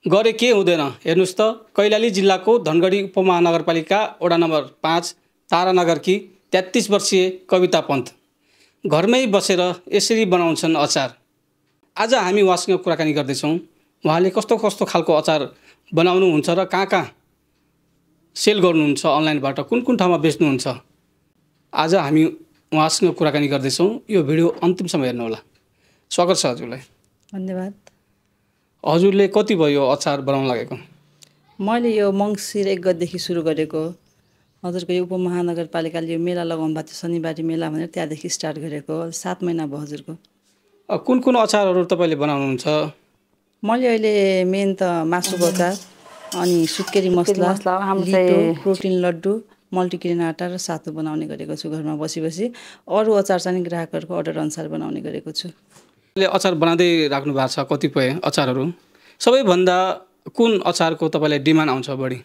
गरे के हुँदैन हेर्नुस् त कैलाली जिल्लाको धनगढी उपमहानगरपालिका वडा नम्बर 5 तारानगरकी 33 वर्षीय कविता पन्त घरमै बसेर यसरी बनाउँछन् अचार। आज हामी उहाँसँग कुराकानी गर्दैछौँ। उहाँले कस्तो कस्तो खालको अचार बनाउनुहुन्छ र कहाँ सेल गर्नुहुन्छ, अनलाइनबाट कुन कुन ठाउँमा बेच्नुहुन्छ। आज हामी उहाँसँग कुराकानी गर्दैछौँ। यो भिडियो अन्तिमसम्म हेर्नुहोला। स्वागत छ हजुरलाई। धन्यवाद। हजुरले कति भयो अचार बनाउन लागेको? मैले यो मङ्सिर 1 गतेदेखि सुरु गरेको। हजुरको यो उपमहानगरपालिकाले यो मेला लगाउनु भएको थियो, शनिबारी मेला भनेर, त्यहाँदेखि स्टार्ट गरेको। 7 महिना भयो हजुरको। कुन कुन अचारहरू तपाईँले बनाउनुहुन्छ? मैले अहिले मेन त मासुको अचार, अनि सुत्केरी मसला, लिटो, प्रोटिन लड्डु, मल्टिग्रेन आटा र सातु बनाउने गरेको छु घरमा बसी बसी। अरू अचार चाहिँ ग्राहकहरूको अर्डर अनुसार बनाउने गरेको छु। अचार बनाउँदै राख्नु भएको छ कतिपय अचारहरू। सबैभन्दा कुन अचारको तपाईँलाई डिमान्ड आउँछ बढी?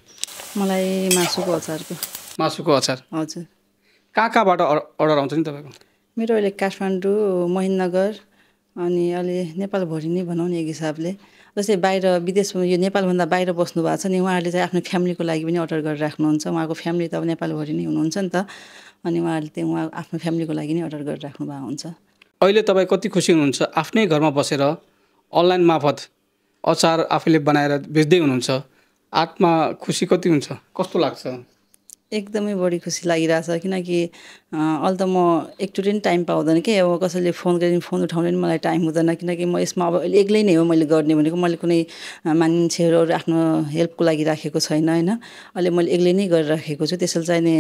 मलाई मासुको अचारको। मासुको अचार? हजुर। कहाँबाट अर्डर आउँछ नि तपाईँको? मेरो अहिले काठमाडौँ, महेन्द्रनगर अनि अहिले नेपालभरि नै भनौँ न एक हिसाबले। जस्तै बाहिर विदेशमा यो नेपालभन्दा बाहिर बस्नु भएको छ नि, उहाँहरूले चाहिँ आफ्नो फ्यामिलीको लागि पनि अर्डर गरेर राख्नुहुन्छ। उहाँको फ्यामिली त अब नेपालभरि नै हुनुहुन्छ नि त, अनि उहाँहरूले चाहिँ उहाँ आफ्नो फ्यामिलीको लागि नै अर्डर गरेर राख्नु भएको हुन्छ। अहिले तपाईँ कति खुसी हुनुहुन्छ आफ्नै घरमा बसेर अनलाइन मार्फत अचार आफैले बनाएर बेच्दै हुनुहुन्छ? आत्मा खुसी कति हुन्छ, कस्तो लाग्छ? एकदमै बढी खुसी लागिरहेछ, किनकि अहिले त म एकचोटि पनि टाइम पाउँदैन कि। अब कसैले फोन गरेर फोन उठाउने पनि मलाई टाइम हुँदैन, किनकि म यसमा अब एक्लै नै हो मैले गर्ने भनेको। मैले कुनै मान्छेहरू आफ्नो हेल्पको लागि राखेको छैन होइन। अहिले मैले एक्लै नै गरिराखेको छु, त्यसैले चाहिँ नि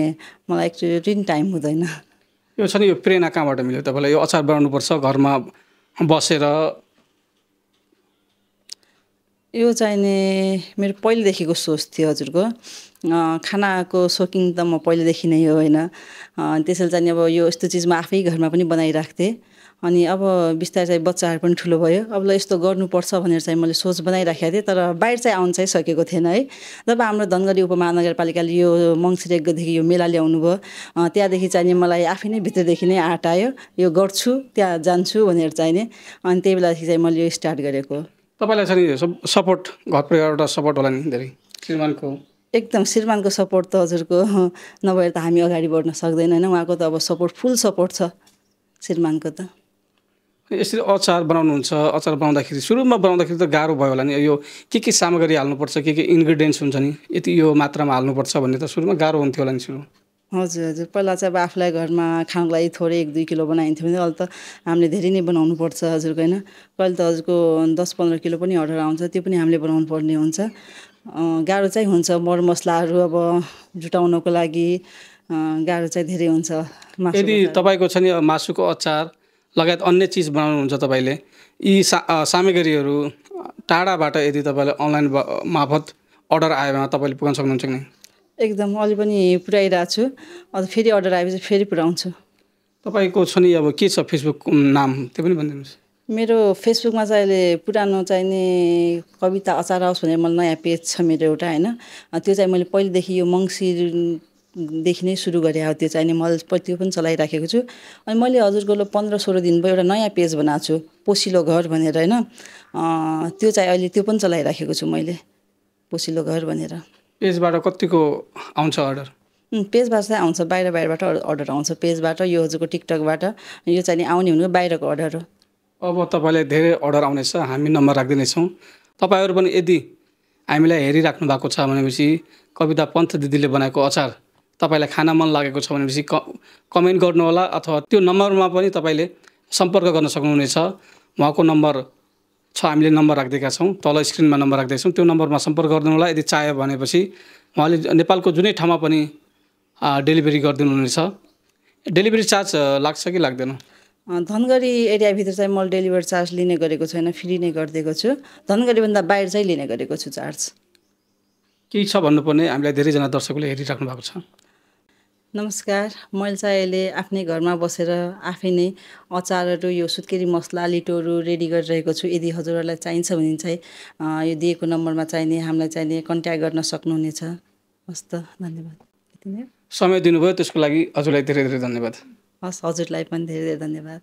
मलाई एकचोटि पनि टाइम हुँदैन। यो छ नि, यो प्रेरणा कहाँबाट मिल्यो तपाईँलाई यो अचार बनाउनुपर्छ घरमा बसेर? यो चाहिँ नि मेरो पहिलेदेखिको सोच थियो हजुरको। खानाको सोकिङ त म पहिलेदेखि नै हो होइन। त्यसैले चाहिँ अब यो यस्तो चिज म आफै घरमा पनि बनाइराख्थेँ। अनि अब बिस्तारै चाहिँ बच्चाहरू पनि ठुलो भयो, अब ल यस्तो गर्नुपर्छ भनेर चाहिँ मैले सोच बनाइराखेको थिएँ। तर बाहिर चाहिँ आउनु चाहिँ सकेको थिएन है। जब हाम्रो धनगढी उपमहानगरपालिकाले यो मङ्सिर 1 गतेदेखि यो मेला ल्याउनु भयो, त्यहाँदेखि चाहिँ नि मलाई आफै नै भित्रदेखि नै आँट आयो, यो गर्छु त्यहाँ जान्छु भनेर चाहिँ नि। अनि त्यही बेलादेखि चाहिँ मैले यो स्टार्ट गरेको। तपाईँलाई चाहिँ सपोर्ट घर परिवारबाट सपोर्ट होला नि धेरै? श्रीमानको एकदम श्रीमानको सपोर्ट त हजुरको नभएर त हामी अगाडि बढ्न सक्दैन होइन। उहाँको त अब सपोर्ट, फुल सपोर्ट छ श्रीमानको त। यसरी अचार बनाउनुहुन्छ, अचार बनाउँदाखेरि सुरुमा बनाउँदाखेरि त गाह्रो भयो होला नि? यो के सामग्री हाल्नुपर्छ, के इन्ग्रिडियन्ट्स हुन्छ नि, यति यो मात्रामा हाल्नुपर्छ भन्ने त सुरुमा गाह्रो हुन्थ्यो होला नि सुरु? हजुर हजुर। पहिला चाहिँ अब आफूलाई घरमा खानको लागि थोरै 1-2 किलो बनाइन्थ्यो भने अहिले त हामीले धेरै नै बनाउनु पर्छ हजुरको होइन। कहिले त हजुरको 10-15 किलो पनि अर्डर आउँछ, त्यो पनि हामीले बनाउनु पर्ने हुन्छ। गाह्रो चाहिँ हुन्छ, मरमसलाहरू अब जुटाउनको लागि गाह्रो चाहिँ धेरै हुन्छ। यदि तपाईँको छ नि मासुको अचार लगायत अन्य चिज बनाउनुहुन्छ तपाईँले, यी सामग्रीहरू टाढाबाट यदि तपाईँले अनलाइन मार्फत अर्डर आयो भने तपाईँले पुगाउन सक्नुहुन्छ कि नै? एकदम, अहिले पनि पुऱ्याइरहेको छु। अझ फेरि अर्डर आएपछि फेरि पुऱ्याउँछु। तपाईँको छ नि अब के छ फेसबुक नाम, त्यो पनि भनिदिनुहोस्। मेरो फेसबुकमा चाहिँ अहिले पुरानो चाहिँ नि कविता अचार हाउस भनेर मलाई नयाँ पेज छ मेरो एउटा होइन। त्यो चाहिँ मैले पहिलेदेखि यो मङ्सिरदेखि नै सुरु गरेँ हो। त्यो चाहिँ नि मैले त्यो पनि चलाइराखेको छु। अनि मैले हजुरको 15-16 दिन भयो एउटा नयाँ पेज बनाएको छु, पोसिलो घर भनेर होइन। त्यो चाहिँ अहिले त्यो पनि चलाइराखेको छु मैले, पोसिलो घर भनेर। पेजबाट कतिको आउँछ अर्डर? पेजबाट चाहिँ आउँछ, बाहिरबाट अर्डर आउँछ पेजबाट। यो हजुरको टिकटकबाट यो चाहिँ नि आउने भनेको बाहिरको अर्डर हो। अब तपाईँलाई धेरै अर्डर आउनेछ, हामी नम्बर राखिदिनेछौँ। तपाईँहरू पनि यदि हामीलाई हेरिराख्नु भएको छ भनेपछि कविता पन्त दिदीले बनाएको अचार तपाईँलाई खान मन लागेको छ भनेपछि कमेन्ट गर्नुहोला, अथवा त्यो नम्बरमा पनि तपाईँले सम्पर्क गर्न सक्नुहुनेछ। उहाँको नम्बर छ, हामीले नम्बर राखिदिएका छौँ, तल स्क्रिनमा नम्बर राख्दैछौँ। त्यो नम्बरमा सम्पर्क गर्नुहोला। यदि चाह्यो भनेपछि उहाँले नेपालको जुनै ठाउँमा पनि डेलिभरी गरिदिनुहुनेछ। डेलिभरी चार्ज लाग्छ कि लाग्दैन? धनगढी एरियाभित्र चाहिँ मैले डेलिभरी चार्ज लिने गरेको छैन, फ्री नै गरिदिएको छु। धनगढीभन्दा बाहिर चाहिँ लिने गरेको छु चार्ज। केही छ भन्नुपर्ने? हामीलाई धेरैजना दर्शकले हेरिराख्नु भएको छ। नमस्कार, मैले चाहिँ अहिले आफ्नै घरमा बसेर आफै नै अचारहरू, यो सुत्केरी मसला, लिटोहरू रेडी गरिरहेको छु। यदि हजुरहरूलाई चाहिन्छ भने चाहिँ यो दिएको नम्बरमा चाहिँ नि हामीलाई चाहिँ नि कन्ट्याक्ट गर्न सक्नुहुनेछ। हस् त, धन्यवाद। यति नै। समय दिनुभयो त्यसको लागि हजुरलाई धेरै धेरै धन्यवाद। हस्, हजुरलाई पनि धेरै धेरै धन्यवाद।